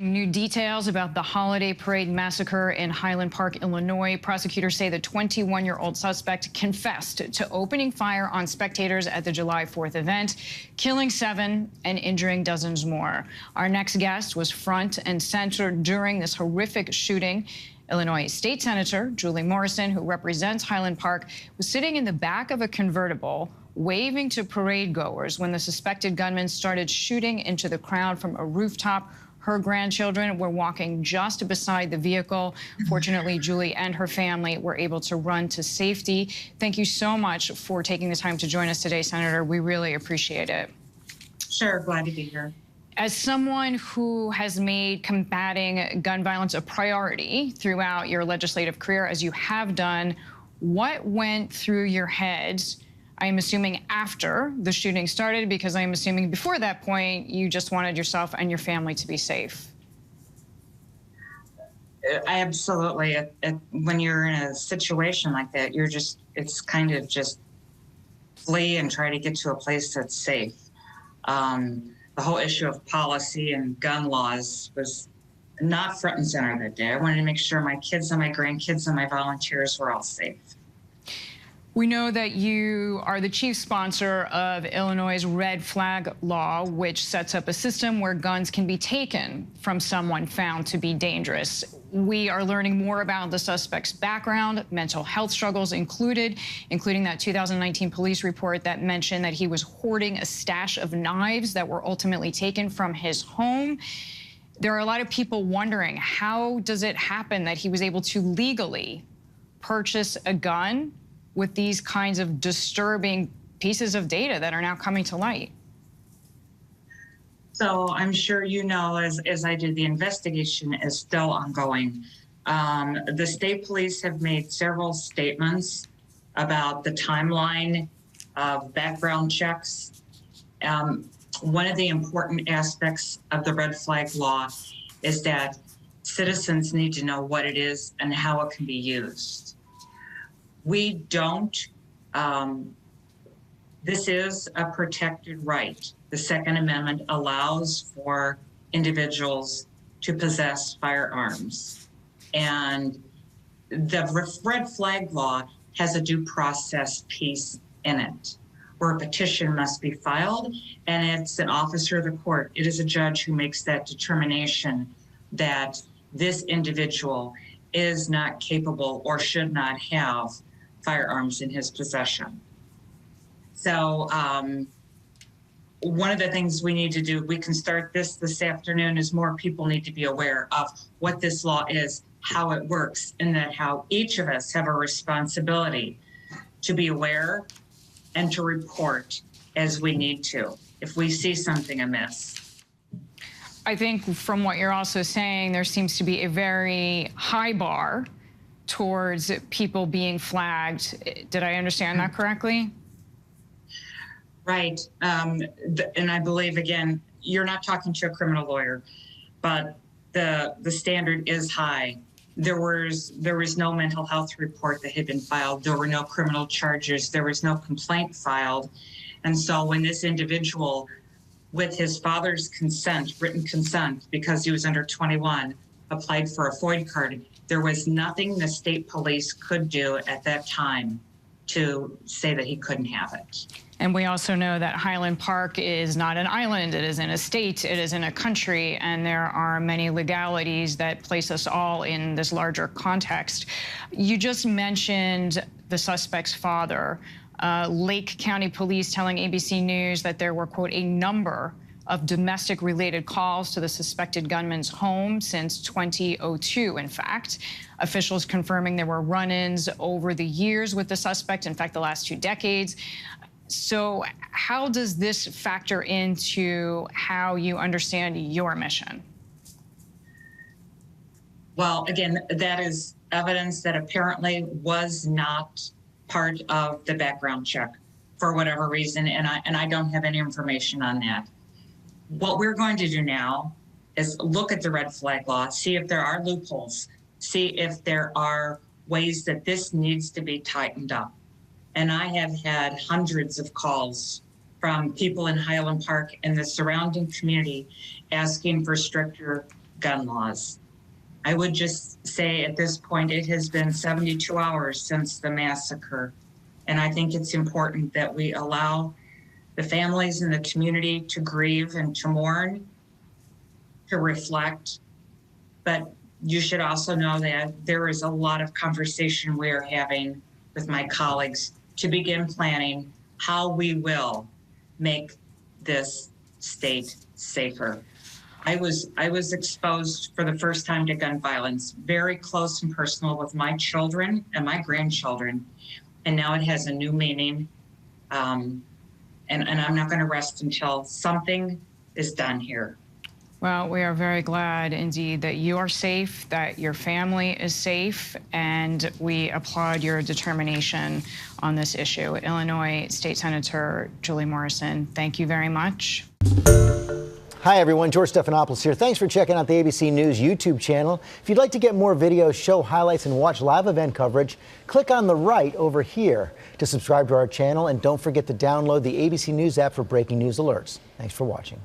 New details about the holiday parade massacre in Highland Park, Illinois. Prosecutors say the 21-year-old suspect confessed to opening fire on spectators at the July 4th event, killing 7 and injuring dozens more. Our next guest was front and center during this horrific shooting. Illinois State Senator Julie Morrison, who represents Highland Park, was sitting in the back of a convertible waving to parade goers when the suspected gunman started shooting into the crowd from a rooftop. Her grandchildren were walking just beside the vehicle. Fortunately, Julie and her family were able to run to safety. Thank you so much for taking the time to join us today, Senator. We really appreciate it. Sure, glad to be here. As someone who has made combating gun violence a priority throughout your legislative career, as you have done, what went through your head, I'm assuming after the shooting started, because I'm assuming before that point, you just wanted yourself and your family to be safe? Absolutely. When you're in a situation like that, it's kind of just flee and try to get to a place that's safe. The whole issue of policy and gun laws was not front and center that day. I wanted to make sure my kids and my grandkids and my volunteers were all safe. We know that you are the chief sponsor of Illinois' red flag law, which sets up a system where guns can be taken from someone found to be dangerous. We are learning more about the suspect's background, mental health struggles including that 2019 police report that mentioned that he was hoarding a stash of knives that were ultimately taken from his home. There are a lot of people wondering, how does it happen that he was able to legally purchase a gun with these kinds of disturbing pieces of data that are now coming to light? So I'm sure you know, as I did, the investigation is still ongoing. The state police have made several statements about the timeline of background checks. One of the important aspects of the red flag law is that citizens need to know what it is and how it can be used. We don't. This is a protected right. The Second Amendment allows for individuals to possess firearms. And the red flag law has a due process piece in it, where a petition must be filed, and it's an officer of the court. It is a judge who makes that determination that this individual is not capable or should not have firearms in his possession. So one of the things we need to do, we can start this afternoon, is more people need to be aware of what this law is, how it works, and that how each of us have a responsibility to be aware and to report as we need to if we see something amiss. I think from what you're also saying, there seems to be a very high bar towards people being flagged. Did I understand that correctly? Right. And I believe, again, you're not talking to a criminal lawyer, but the standard is high. There was no mental health report that had been filed. There were no criminal charges. There was no complaint filed. And so when this individual, with his father's consent, written consent, because he was under 21, applied for a FOID card, there was nothing the state police could do at that time to say that he couldn't have it. And we also know that Highland Park is not an island. It is in a state. It is in a country. And there are many legalities that place us all in this larger context. You just mentioned the suspect's father. Lake County Police telling ABC News that there were, quote, a number of domestic-related calls to the suspected gunman's home since 2002, in fact. Officials confirming there were run-ins over the years with the suspect, in fact, the last 2 decades. So how does this factor into how you understand your mission? Well, again, that is evidence that apparently was not part of the background check for whatever reason, and I don't have any information on that. What we're going to do now is look at the red flag law, see if there are loopholes, see if there are ways that this needs to be tightened up. And I have had hundreds of calls from people in Highland Park and the surrounding community asking for stricter gun laws. I would just say at this point, it has been 72 hours since the massacre. And I think it's important that we allow the families in the community to grieve and to mourn, to reflect. But you should also know that there is a lot of conversation we are having with my colleagues to begin planning how we will make this state safer. I was exposed for the first time to gun violence, very close and personal with my children and my grandchildren. And now it has a new meaning. And I'm not going to rest until something is done here. Well, we are very glad indeed that you are safe, that your family is safe, and we applaud your determination on this issue. Illinois State Senator Julie Morrison, thank you very much. Hi, everyone. George Stephanopoulos here. Thanks for checking out the ABC News YouTube channel. If you'd like to get more videos, show highlights, and watch live event coverage, click on the right over here to subscribe to our channel. And don't forget to download the ABC News app for breaking news alerts. Thanks for watching.